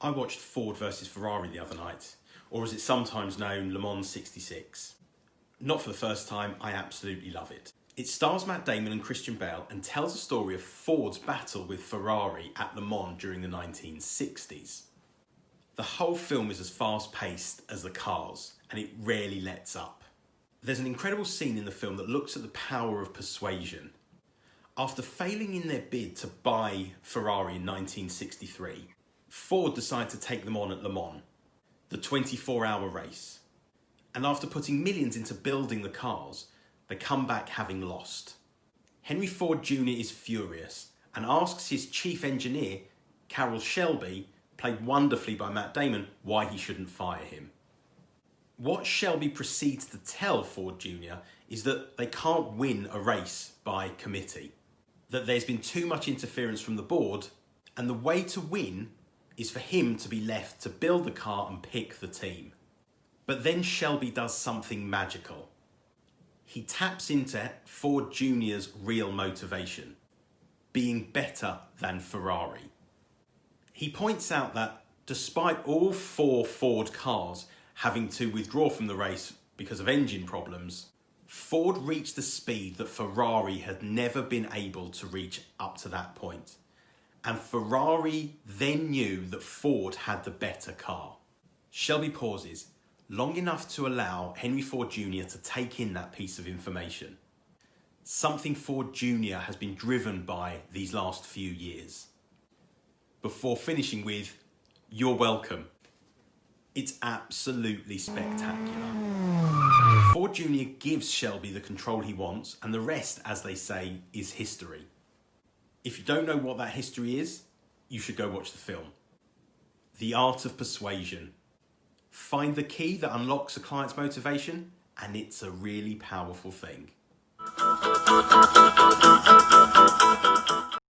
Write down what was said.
I watched Ford versus Ferrari the other night, or as it's sometimes known, Le Mans 66. Not for the first time, I absolutely love it. It stars Matt Damon and Christian Bale and tells a story of Ford's battle with Ferrari at Le Mans during the 1960s. The whole film is as fast-paced as the cars, and it rarely lets up. There's an incredible scene in the film that looks at the power of persuasion. After failing in their bid to buy Ferrari in 1963, Ford decided to take them on at Le Mans, the 24-hour race. And after putting millions into building the cars, they come back having lost. Henry Ford Jr. is furious and asks his chief engineer, Carroll Shelby, played wonderfully by Matt Damon, why he shouldn't fire him. What Shelby proceeds to tell Ford Jr. is that they can't win a race by committee, that there's been too much interference from the board, and the way to win is for him to be left to build the car and pick the team. But then Shelby does something magical. He taps into Ford Jr.'s real motivation, being better than Ferrari. He points out that despite all 4 Ford cars having to withdraw from the race because of engine problems, Ford reached the speed that Ferrari had never been able to reach up to that point. And Ferrari then knew that Ford had the better car. Shelby pauses, long enough to allow Henry Ford Jr. to take in that piece of information. Something Ford Jr. has been driven by these last few years. Before finishing with, "You're welcome." It's absolutely spectacular. Ford Jr. gives Shelby the control he wants, and the rest, as they say, is history. If you don't know what that history is, you should go watch the film. The Art of Persuasion. Find the key that unlocks a client's motivation, and it's a really powerful thing.